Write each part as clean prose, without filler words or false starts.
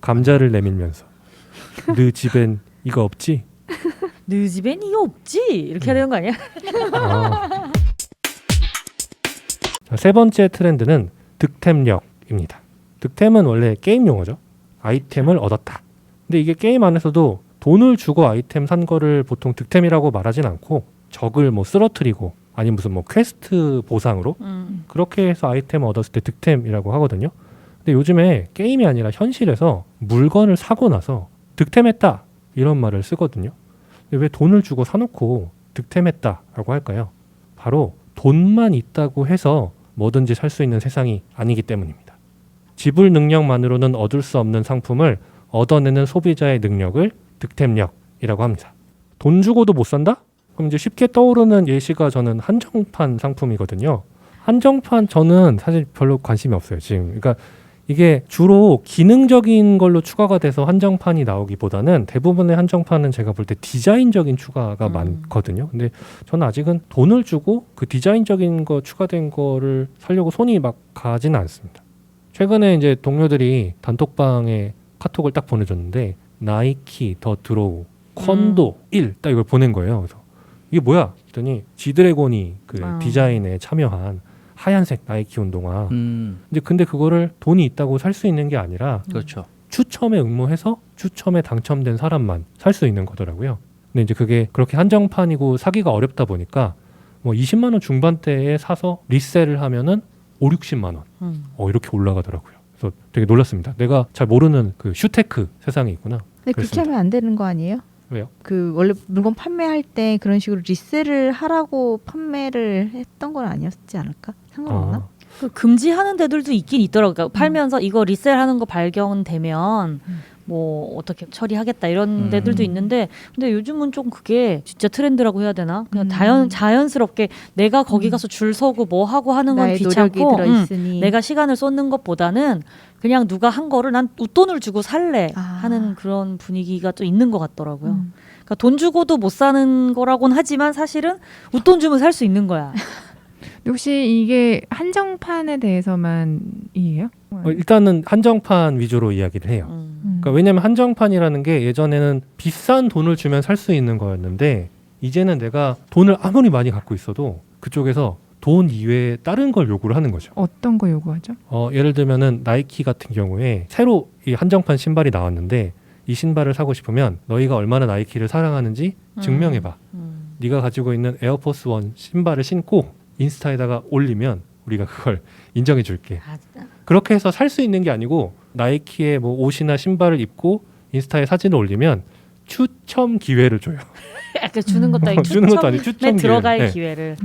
감자를 내밀면서 너 집엔 이거 없지? 너 집엔 이거 없지? 이렇게 해야 되는 거 아니야? 자, 세 번째 트렌드는 득템력입니다. 득템은 원래 게임 용어죠. 아이템을 얻었다. 근데 이게 게임 안에서도 돈을 주고 아이템 산 거를 보통 득템이라고 말하진 않고 적을 뭐 쓰러뜨리고 아니면 무슨 뭐 퀘스트 보상으로 그렇게 해서 아이템을 얻었을 때 득템이라고 하거든요. 근데 요즘에 게임이 아니라 현실에서 물건을 사고 나서 득템했다 이런 말을 쓰거든요. 근데 왜 돈을 주고 사놓고 득템했다라고 할까요? 바로 돈만 있다고 해서 뭐든지 살 수 있는 세상이 아니기 때문입니다. 지불 능력만으로는 얻을 수 없는 상품을 얻어내는 소비자의 능력을 득템력이라고 합니다. 돈 주고도 못 산다? 그럼 이제 쉽게 떠오르는 예시가 저는 한정판 상품이거든요. 한정판 저는 사실 별로 관심이 없어요, 지금. 그러니까 이게 주로 기능적인 걸로 추가가 돼서 한정판이 나오기보다는 대부분의 한정판은 제가 볼 때 디자인적인 추가가 많거든요. 근데 저는 아직은 돈을 주고 그 디자인적인 거 추가된 거를 사려고 손이 막 가지는 않습니다. 최근에 이제 동료들이 단톡방에 카톡을 딱 보내줬는데 나이키 더 드로우 콘도 1 딱 이걸 보낸 거예요. 그래서 이게 뭐야? 했더니 지드래곤이 그 디자인에 참여한 하얀색 나이키 운동화. 근데 그거를 돈이 있다고 살 수 있는 게 아니라 그렇죠. 추첨에 응모해서 추첨에 당첨된 사람만 살 수 있는 거더라고요. 근데 이제 그게 그렇게 한정판이고 사기가 어렵다 보니까 뭐 20만 원 중반대에 사서 리셀을 하면은 5, 60만 원 이렇게 올라가더라고요. 그래서 되게 놀랐습니다. 내가 잘 모르는 그 슈테크 세상이 있구나. 근데 그렇게 하면 안 되는 거 아니에요? 왜요? 그 원래 물건 판매할 때 그런 식으로 리셀을 하라고 판매를 했던 건 아니었지 않을까? 상관없나? 그 금지하는 데들도 있긴 있더라고요. 그러니까 팔면서 이거 리셀하는 거 발견되면 뭐 어떻게 처리하겠다 이런 데들도 있는데 근데 요즘은 좀 그게 진짜 트렌드라고 해야 되나? 그냥 자연스럽게 내가 거기 가서 줄 서고 뭐 하고 하는 건 나의 귀찮고 노력이 들어있으니. 내가 시간을 쏟는 것보다는 그냥 누가 한 거를 난 웃돈을 주고 살래 하는 그런 분위기가 좀 있는 것 같더라고요. 그러니까 돈 주고도 못 사는 거라고는 하지만 사실은 웃돈 주면 살 수 있는 거야. 혹시 이게 한정판에 대해서만이에요? 일단은 한정판 위주로 이야기를 해요. 그러니까 왜냐하면 한정판이라는 게 예전에는 비싼 돈을 주면 살 수 있는 거였는데 이제는 내가 돈을 아무리 많이 갖고 있어도 그쪽에서 돈 이외에 다른 걸 요구를 하는 거죠. 어떤 거 요구하죠? 예를 들면은 나이키 같은 경우에 새로 이 한정판 신발이 나왔는데 이 신발을 사고 싶으면 너희가 얼마나 나이키를 사랑하는지 증명해봐. 네가 가지고 있는 에어포스 원 신발을 신고 인스타에다가 올리면 우리가 그걸 인정해 줄게. 그렇게 해서 살 수 있는 게 아니고 나이키의 뭐 옷이나 신발을 입고 인스타에 사진을 올리면 추첨 기회를 줘요. 약간 주는 것도 아니고 주는 것도 아니고 추첨 들어갈 네. 기회를.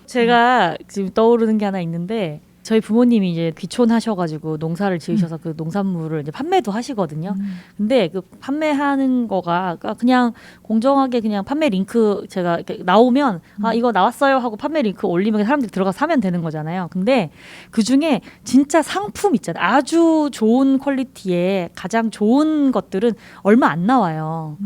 제가 지금 떠오르는 게 하나 있는데 저희 부모님이 이제 귀촌하셔가지고 농사를 지으셔서 그 농산물을 이제 판매도 하시거든요. 근데 그 판매하는 거가 그냥 공정하게 그냥 판매 링크 제가 이렇게 나오면 이거 나왔어요 하고 판매 링크 올리면 사람들이 들어가서 사면 되는 거잖아요. 근데 그 중에 진짜 상품 있잖아요. 아주 좋은 퀄리티의 가장 좋은 것들은 얼마 안 나와요.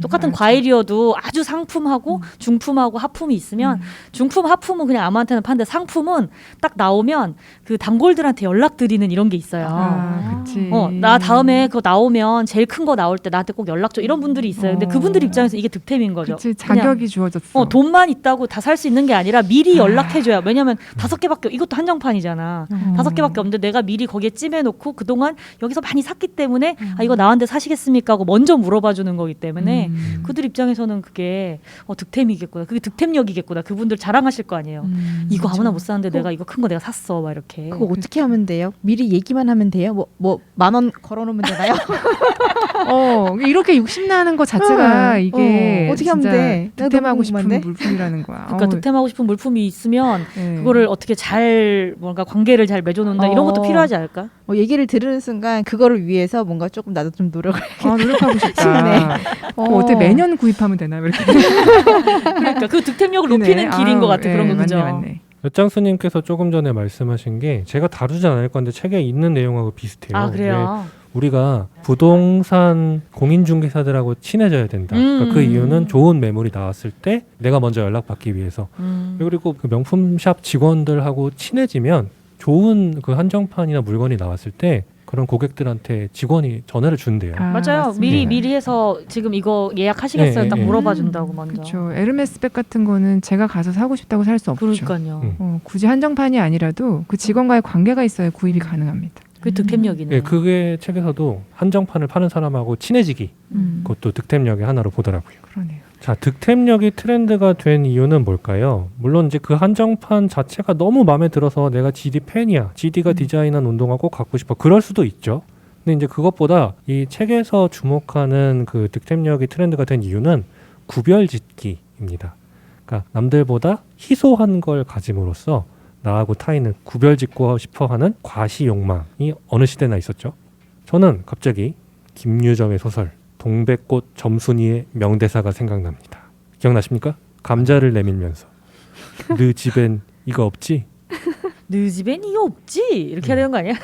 똑같은 맞아. 과일이어도 아주 상품하고 중품하고 하품이 있으면 중품 하품은 그냥 아무한테나 파는데 상품은 딱 나오면 그 단골들한테 연락드리는 이런 게 있어요. 그치. 나 다음에 그거 나오면 제일 큰 거 나올 때 나한테 꼭 연락 줘 이런 분들이 있어요. 근데 그분들 입장에서 이게 득템인 거죠. 그치, 자격이 주어졌어. 돈만 있다고 다 살 수 있는 게 아니라 미리 연락해줘야. 왜냐면 5개밖에 이것도 한정판이잖아. 5개밖에 없는데 내가 미리 거기에 찜해놓고 그동안 여기서 많이 샀기 때문에 이거 나한테 사시겠습니까 하고 먼저 물어봐주는 거기 때문에 그들 입장에서는 그게 득템이겠구나. 그게 득템력이겠구나. 그분들 자랑하실 거 아니에요. 이거 아무나 못 사는데 내가 이거 큰 거 내가 샀어. 막 이렇게. 그거 어떻게 하면 돼요? 미리 얘기만 하면 돼요? 뭐 10,000원 걸어놓으면 되나요? 이렇게 욕심나는 것 자체가 이게 어떻게 하면 돼? 득템하고 싶은 궁금한데? 물품이라는 거야. 그러니까 득템하고 싶은 물품이 있으면 네. 그거를 어떻게 잘 뭔가 관계를 잘 맺어놓는다 이런 것도 필요하지 않을까? 얘기를 들으는 순간 그거를 위해서 뭔가 조금 나도 좀 노력을 노력하고 싶다. 싶네. 어떻게 매년 구입하면 되나 이렇게. 그러니까 그 득템력을 높이는 길인 것 같아. 그런 거 그죠? 맞네. 엿장수님께서 조금 전에 말씀하신 게 제가 다루지 않을 건데 책에 있는 내용하고 비슷해요. 그래요? 우리가 부동산 공인중개사들하고 친해져야 된다. 그러니까 그 이유는 좋은 매물이 나왔을 때 내가 먼저 연락받기 위해서. 그리고 그 명품샵 직원들하고 친해지면 좋은 그 한정판이나 물건이 나왔을 때 그런 고객들한테 직원이 전화를 준대요. 맞아요. 맞습니다. 미리 해서 지금 이거 예약하시겠어요? 네, 딱 네, 물어봐 준다고 먼저. 그렇죠. 에르메스백 같은 거는 제가 가서 사고 싶다고 살 수 없죠. 그러니까요. 굳이 한정판이 아니라도 그 직원과의 관계가 있어야 구입이 가능합니다. 그게 득템력이네요. 예, 그게 책에서도 한정판을 파는 사람하고 친해지기 그것도 득템력의 하나로 보더라고요. 그러네요. 자, 득템력이 트렌드가 된 이유는 뭘까요? 물론 이제 그 한정판 자체가 너무 마음에 들어서 내가 GD 팬이야. GD가 디자인한 운동화 꼭 갖고 싶어. 그럴 수도 있죠. 근데 이제 그것보다 이 책에서 주목하는 그 득템력이 트렌드가 된 이유는 구별짓기입니다. 그러니까 남들보다 희소한 걸 가짐으로써 나하고 타인을 구별짓고 싶어하는 과시 욕망이 어느 시대나 있었죠. 저는 갑자기 김유정의 소설 동백꽃 점순이의 명대사가 생각납니다. 기억나십니까? 감자를 내밀면서 너 집엔 이거 없지? 너 집엔 이거 없지? 이렇게 해야 되는 거 아니야?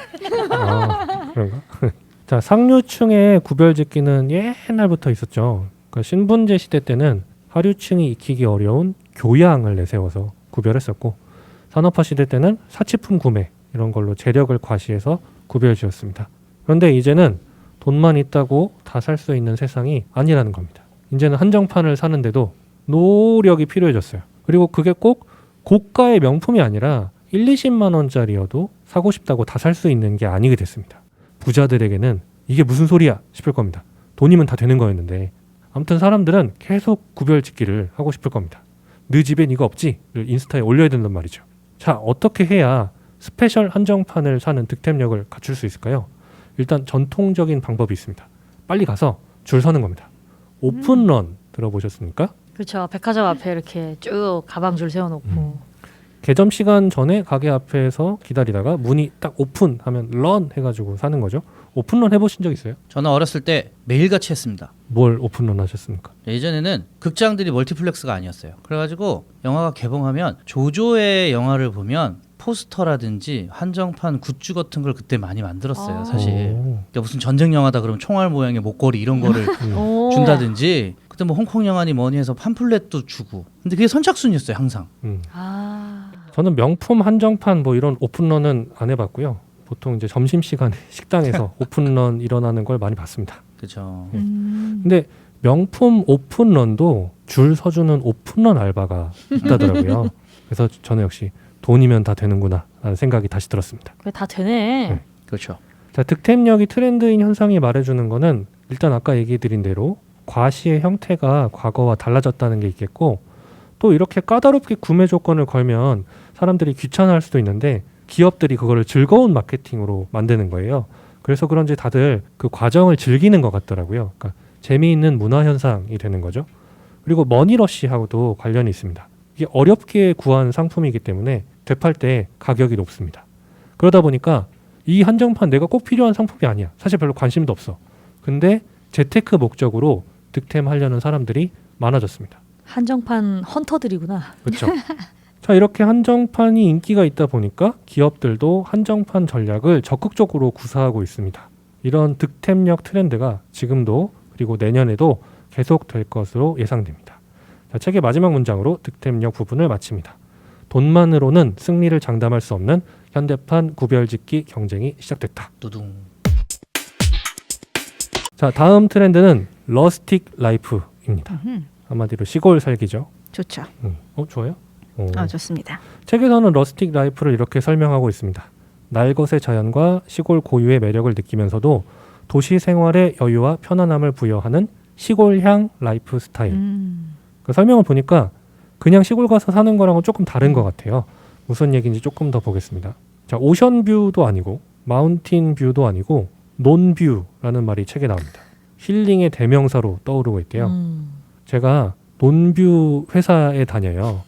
아, 그런가? 자, 상류층의 구별짓기는 옛날부터 있었죠. 그러니까 신분제 시대 때는 하류층이 익히기 어려운 교양을 내세워서 구별했었고, 산업화 시대 때는 사치품 구매 이런 걸로 재력을 과시해서 구별지었습니다. 그런데 이제는 돈만 있다고 다 살 수 있는 세상이 아니라는 겁니다. 이제는 한정판을 사는데도 노력이 필요해졌어요. 그리고 그게 꼭 고가의 명품이 아니라 1, 20만 원짜리여도 사고 싶다고 다 살 수 있는 게 아니게 됐습니다. 부자들에게는 이게 무슨 소리야 싶을 겁니다. 돈이면 다 되는 거였는데. 아무튼 사람들은 계속 구별짓기를 하고 싶을 겁니다. 너 집엔 이거 없지? 를 인스타에 올려야 된단 말이죠. 자, 어떻게 해야 스페셜 한정판을 사는 득템력을 갖출 수 있을까요? 일단 전통적인 방법이 있습니다. 빨리 가서 줄 서는 겁니다. 오픈런 들어보셨습니까? 그렇죠. 백화점 앞에 이렇게 쭉 가방 줄 세워놓고. 개점 시간 전에 가게 앞에서 기다리다가 문이 딱 오픈하면 런 해가지고 사는 거죠. 오픈런 해보신 적 있어요? 저는 어렸을 때 매일같이 했습니다. 뭘 오픈런 하셨습니까? 예전에는 극장들이 멀티플렉스가 아니었어요. 그래가지고 영화가 개봉하면 조조의 영화를 보면 포스터라든지 한정판 굿즈 같은 걸 그때 많이 만들었어요. 사실 오. 그러니까 무슨 전쟁 영화다 그러면 총알 모양의 목걸이 이런 거를 오. 준다든지 그때 뭐 홍콩 영화니 뭐니 해서 팜플렛도 주고 근데 그게 선착순이었어요 항상. 아. 저는 명품 한정판 뭐 이런 오픈런은 안 해봤고요. 보통 이제 점심시간에 식당에서 오픈런 일어나는 걸 많이 봤습니다. 그렇죠. 근데 명품 오픈런도 줄 서주는 오픈런 알바가 있다더라고요. 그래서 저는 역시 돈이면 다 되는구나 라는 생각이 다시 들었습니다. 그게 다 되네. 네. 그렇죠. 자, 득템력이 트렌드인 현상이 말해주는 거는 일단 아까 얘기 드린 대로 과시의 형태가 과거와 달라졌다는 게 있겠고, 또 이렇게 까다롭게 구매 조건을 걸면 사람들이 귀찮아할 수도 있는데 기업들이 그거를 즐거운 마케팅으로 만드는 거예요. 그래서 그런지 다들 그 과정을 즐기는 것 같더라고요. 그러니까 재미있는 문화 현상이 되는 거죠. 그리고 머니러시하고도 관련이 있습니다. 이게 어렵게 구한 상품이기 때문에 되팔 때 가격이 높습니다. 그러다 보니까 이 한정판 내가 꼭 필요한 상품이 아니야. 사실 별로 관심도 없어. 근데 재테크 목적으로 득템하려는 사람들이 많아졌습니다. 한정판 헌터들이구나. 그렇죠. 자, 이렇게 한정판이 인기가 있다 보니까 기업들도 한정판 전략을 적극적으로 구사하고 있습니다. 이런 득템력 트렌드가 지금도 그리고 내년에도 계속될 것으로 예상됩니다. 자, 책의 마지막 문장으로 득템력 부분을 마칩니다. 돈만으로는 승리를 장담할 수 없는 현대판 구별짓기 경쟁이 시작됐다. 두둥. 자, 다음 트렌드는 러스틱 라이프입니다. 한마디로 시골 살기죠. 좋죠. 좋아요? 좋습니다. 책에서는 러스틱 라이프를 이렇게 설명하고 있습니다. 날것의 자연과 시골 고유의 매력을 느끼면서도 도시 생활의 여유와 편안함을 부여하는 시골향 라이프 스타일. 그 설명을 보니까 그냥 시골 가서 사는 거랑은 조금 다른 것 같아요. 무슨 얘기인지 조금 더 보겠습니다. 자, 오션뷰도 아니고 마운틴 뷰도 아니고 논뷰라는 말이 책에 나옵니다. 힐링의 대명사로 떠오르고 있대요. 제가 논뷰 회사에 다녀요.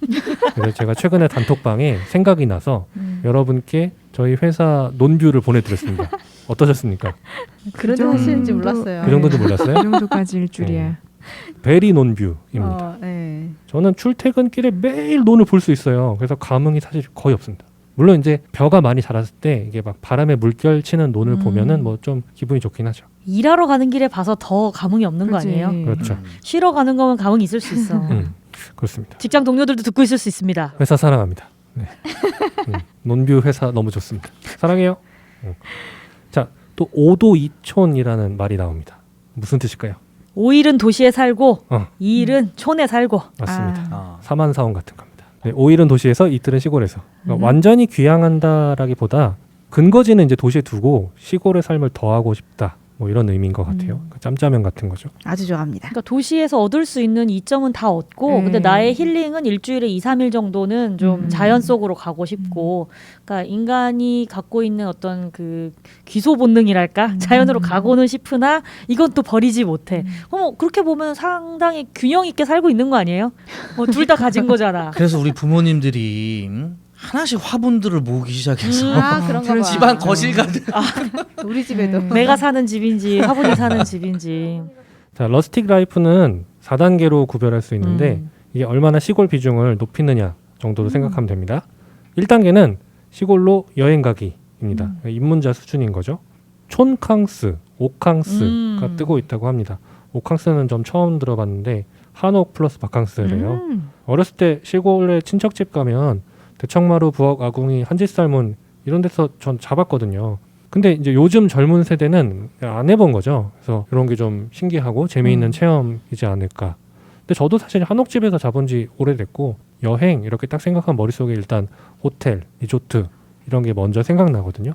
그래서 제가 최근에 단톡방에 생각이 나서 여러분께 저희 회사 논뷰를 보내드렸습니다. 어떠셨습니까? 그런 일 하시는지 몰랐어요. 그 정도도 몰랐어요? 그 정도까지일 줄이야. 베리 논뷰입니다. 네. 저는 출퇴근길에 매일 논을 볼 수 있어요. 그래서 감흥이 사실 거의 없습니다. 물론 이제 벼가 많이 자랐을 때 이게 막 바람에 물결 치는 논을 보면은 뭐 좀 기분이 좋긴 하죠. 일하러 가는 길에 봐서 더 감흥이 없는 거 그치. 아니에요? 그렇죠. 쉬러 가는 거면 감흥이 있을 수 있어. 그렇습니다. 직장 동료들도 듣고 있을 수 있습니다. 회사 사랑합니다. 네. 논뷰 회사 너무 좋습니다. 사랑해요. 자, 또 5도 2촌이라는 말이 나옵니다. 무슨 뜻일까요? 5일은 도시에 살고 어. 2일은 촌에 살고. 맞습니다. 아. 사만사원 같은 겁니다. 네, 5일은 도시에서 이틀은 시골에서. 그러니까 완전히 귀향한다라기보다 근거지는 이제 도시에 두고 시골의 삶을 더하고 싶다. 뭐 이런 의미인 것 같아요. 그러니까 짬짜면 같은 거죠. 아주 좋아합니다. 그러니까 도시에서 얻을 수 있는 이점은 다 얻고 근데 나의 힐링은 일주일에 2, 3일 정도는 좀 자연 속으로 가고 싶고 그러니까 인간이 갖고 있는 어떤 그 귀소 본능이랄까 자연으로 가고는 싶으나 이건 또 버리지 못해. 그렇게 보면 상당히 균형 있게 살고 있는 거 아니에요? 둘 다 가진 거잖아. 그래서 우리 부모님들이 하나씩 화분들을 모으기 시작해서 아 그런가 봐. 집안 거실 가득. 우리 집에도. 내가 사는 집인지 화분이 사는 집인지. 자, 러스틱 라이프는 4단계로 구별할 수 있는데 이게 얼마나 시골 비중을 높이느냐 정도로 생각하면 됩니다. 1단계는 시골로 여행 가기입니다. 입문자 수준인 거죠. 촌캉스, 오캉스가 뜨고 있다고 합니다. 오캉스는 좀 처음 들어봤는데 한옥 플러스 바캉스래요. 어렸을 때 시골에 친척집 가면 대청마루, 부엌, 아궁이, 한짓살문 이런 데서 전 잡았거든요. 근데 이제 요즘 젊은 세대는 안 해본 거죠. 그래서 이런 게 좀 신기하고 재미있는 체험이지 않을까. 근데 저도 사실 한옥집에서 잡은 지 오래됐고 여행 이렇게 딱 생각하면 머릿속에 일단 호텔, 리조트 이런 게 먼저 생각나거든요.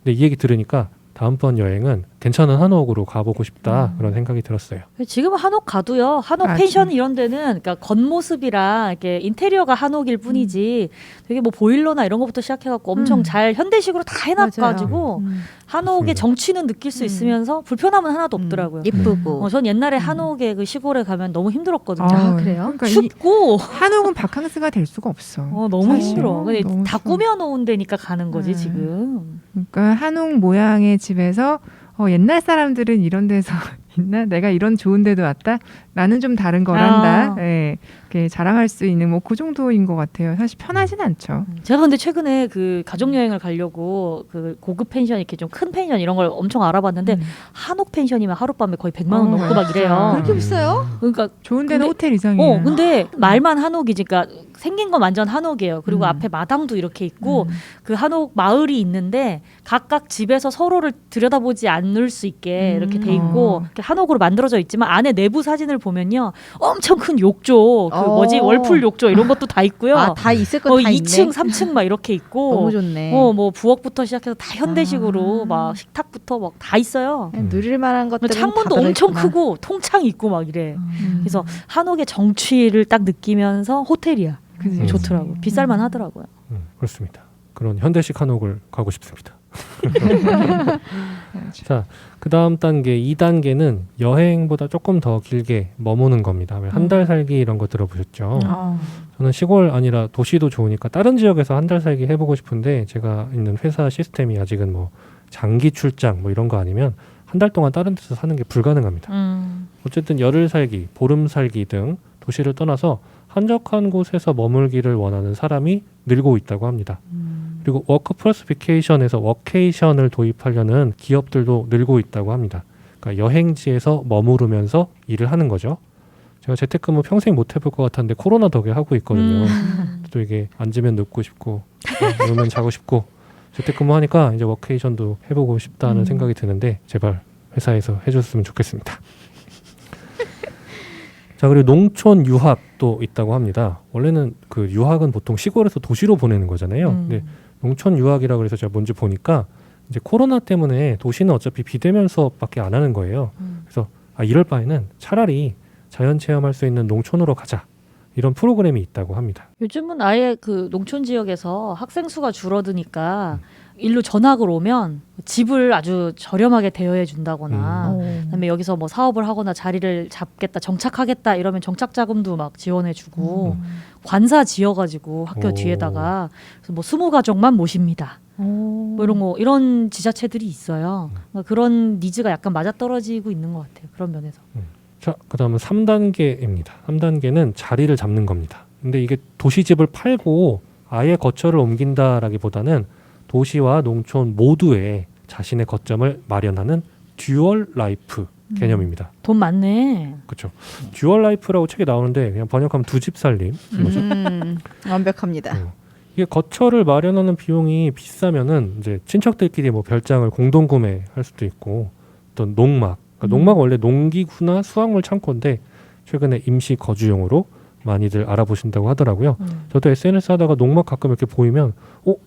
근데 이 얘기 들으니까 다음번 여행은 괜찮은 한옥으로 가보고 싶다 그런 생각이 들었어요. 지금은 한옥 가도요. 한옥 맞아. 펜션 이런 데는 그러니까 겉모습이랑 이렇게 인테리어가 한옥일 뿐이지 되게 뭐 보일러나 이런 것부터 시작해갖고 엄청 잘 현대식으로 다 해놔가지고 한옥의 맞습니다. 정취는 느낄 수 있으면서 불편함은 하나도 없더라고요. 예쁘고. 전 옛날에 한옥에 그 시골에 가면 너무 힘들었거든요. 아, 그래요? 그러니까 이 춥고 한옥은 바캉스가 될 수가 없어. 너무 사실. 힘들어. 근데 너무 다 추워. 꾸며놓은 데니까 가는 거지 네. 지금. 그러니까 한옥 모양의 집에서 옛날 사람들은 이런 데서 있나? 내가 이런 좋은 데도 왔다? 나는 좀 다른 걸 한다. 예, 이렇게 자랑할 수 있는 뭐 그 정도인 것 같아요. 사실 편하진 않죠. 제가 근데 최근에 그 가족 여행을 가려고 그 고급 펜션 이렇게 좀 큰 펜션 이런 걸 엄청 알아봤는데 한옥 펜션이면 하룻밤에 거의 100만 원 넘고 막 이래요. 그렇게 비싸요? 그러니까 좋은 데는 근데- 호텔 이상이에요. 근데 말만 한옥이지, 그러니까 생긴 건 완전 한옥이에요. 그리고 앞에 마당도 이렇게 있고 그 한옥 마을이 있는데 각각 집에서 서로를 들여다보지 않을 수 있게 이렇게 돼 있고 이렇게 한옥으로 만들어져 있지만 안에 내부 사진을 보면요 엄청 큰 욕조, 그 뭐지 월풀 욕조 이런 것도 다 있고요. 아, 다 있을 건 다 2층, 있네. 3층 막 이렇게 있고. 너무 좋네. 뭐 부엌부터 시작해서 다 현대식으로 막 식탁부터 막 다 있어요. 누릴 만한 것들은 창문도 다 엄청 들어있구나. 크고 통창 있고 막 이래. 그래서 한옥의 정취를 딱 느끼면서 호텔이야. 그지? 좋더라고. 비쌀만 하더라고요. 그렇습니다. 그런 현대식 한옥을 가고 싶습니다. 자, 그 다음 단계 2단계는 여행보다 조금 더 길게 머무는 겁니다. 한 달 살기 이런 거 들어보셨죠? 저는 시골 아니라 도시도 좋으니까 다른 지역에서 한 달 살기 해보고 싶은데 제가 있는 회사 시스템이 아직은 뭐 장기 출장 뭐 이런 거 아니면 한 달 동안 다른 데서 사는 게 불가능합니다. 어쨌든 열흘 살기, 보름 살기 등 도시를 떠나서 한적한 곳에서 머물기를 원하는 사람이 늘고 있다고 합니다. 그리고 워크 플러스 비케이션에서 워케이션을 도입하려는 기업들도 늘고 있다고 합니다. 그러니까 여행지에서 머무르면서 일을 하는 거죠. 제가 재택근무 평생 못 해볼 것 같았는데 코로나 덕에 하고 있거든요. 또 이게 앉으면 눕고 싶고 누우면 자고 싶고 재택근무 하니까 이제 워케이션도 해보고 싶다는 생각이 드는데 제발 회사에서 해줬으면 좋겠습니다. 자, 그리고 농촌 유학도 있다고 합니다. 원래는 그 유학은 보통 시골에서 도시로 보내는 거잖아요. 근데 농촌 유학이라고 해서 제가 뭔지 보니까 이제 코로나 때문에 도시는 어차피 비대면 수업밖에 안 하는 거예요. 그래서 이럴 바에는 차라리 자연 체험할 수 있는 농촌으로 가자. 이런 프로그램이 있다고 합니다. 요즘은 아예 그 농촌 지역에서 학생 수가 줄어드니까 일로 전학을 오면 집을 아주 저렴하게 대여해 준다거나 그다음에 여기서 뭐 사업을 하거나 자리를 잡겠다, 정착하겠다 이러면 정착 자금도 막 지원해 주고 관사 지어 가지고 학교 오. 뒤에다가 그래서 뭐 20가족만 모십니다. 뭐 이런 지자체들이 있어요. 그러니까 그런 니즈가 약간 맞아떨어지고 있는 것 같아요. 그런 면에서. 자, 그 다음은 3단계입니다. 3단계는 자리를 잡는 겁니다. 근데 이게 도시집을 팔고 아예 거처를 옮긴다라기보다는 도시와 농촌 모두에 자신의 거점을 마련하는 듀얼 라이프 개념입니다. 돈 많네. 그렇죠. 듀얼 라이프라고 책에 나오는데 그냥 번역하면 두 집 살림. 완벽합니다. 이게 거처를 마련하는 비용이 비싸면은 이제 친척들끼리 뭐 별장을 공동 구매할 수도 있고, 어떤 농막, 그러니까 농막은 원래 농기구나 수확물 창고인데 최근에 임시 거주용으로 많이들 알아보신다고 하더라고요. 저도 SNS 하다가 농막 가끔 이렇게 보이면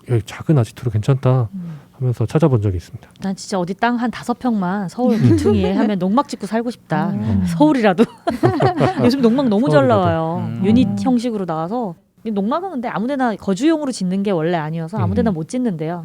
여기 작은 아지트로 괜찮다 하면서 찾아본 적이 있습니다. 난 진짜 어디 땅 한 5평만 서울 귀퉁이에 하면 농막 짓고 살고 싶다. 서울이라도. 요즘 농막 너무 잘 서울이라도. 나와요. 유닛 형식으로 나와서. 농막은 근데 아무데나 거주용으로 짓는 게 원래 아니어서 아무데나 못 짓는데요.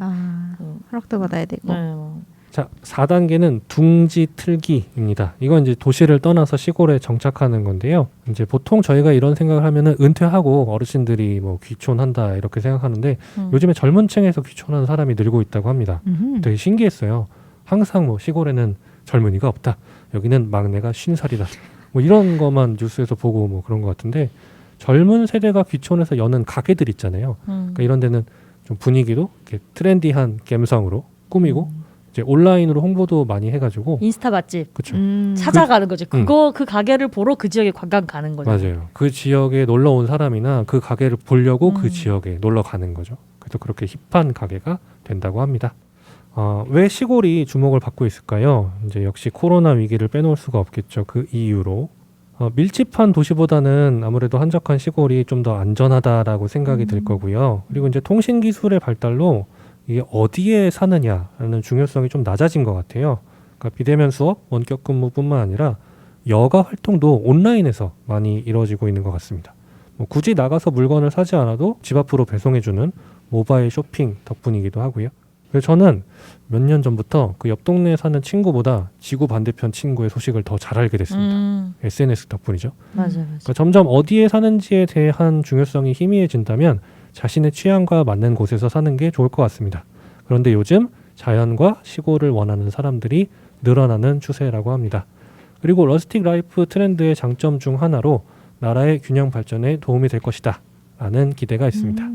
허락도 받아야 되고. 네, 뭐. 자, 4단계는 둥지 틀기입니다. 이건 이제 도시를 떠나서 시골에 정착하는 건데요. 이제 보통 저희가 이런 생각을 하면은 은퇴하고 어르신들이 뭐 귀촌한다 이렇게 생각하는데 요즘에 젊은 층에서 귀촌하는 사람이 늘고 있다고 합니다. 되게 신기했어요. 항상 뭐 시골에는 젊은이가 없다. 여기는 막내가 50살이다. 뭐 이런 것만 뉴스에서 보고 뭐 그런 것 같은데 젊은 세대가 귀촌해서 여는 가게들 있잖아요. 그러니까 이런 데는 좀 분위기도 이렇게 트렌디한 감성으로 꾸미고 이제 온라인으로 홍보도 많이 해가지고 인스타 맛집 그렇죠. 찾아가는 거죠. 그 가게를 보러 그 지역에 관광 가는 거죠. 맞아요. 그 지역에 놀러 온 사람이나 그 가게를 보려고 그 지역에 놀러 가는 거죠. 그래서 그렇게 힙한 가게가 된다고 합니다. 왜 시골이 주목을 받고 있을까요? 이제 역시 코로나 위기를 빼놓을 수가 없겠죠. 그 이유로 밀집한 도시보다는 아무래도 한적한 시골이 좀 더 안전하다라고 생각이 들 거고요. 그리고 이제 통신 기술의 발달로 이게 어디에 사느냐라는 중요성이 좀 낮아진 것 같아요. 그러니까 비대면 수업, 원격 근무뿐만 아니라 여가 활동도 온라인에서 많이 이루어지고 있는 것 같습니다. 뭐 굳이 나가서 물건을 사지 않아도 집 앞으로 배송해주는 모바일 쇼핑 덕분이기도 하고요. 그래서 저는 몇 년 전부터 그 옆 동네에 사는 친구보다 지구 반대편 친구의 소식을 더 잘 알게 됐습니다. SNS 덕분이죠. 맞아요. 그러니까 점점 어디에 사는지에 대한 중요성이 희미해진다면 자신의 취향과 맞는 곳에서 사는 게 좋을 것 같습니다. 그런데 요즘 자연과 시골을 원하는 사람들이 늘어나는 추세라고 합니다. 그리고 러스틱 라이프 트렌드의 장점 중 하나로 나라의 균형 발전에 도움이 될 것이다 라는 기대가 있습니다.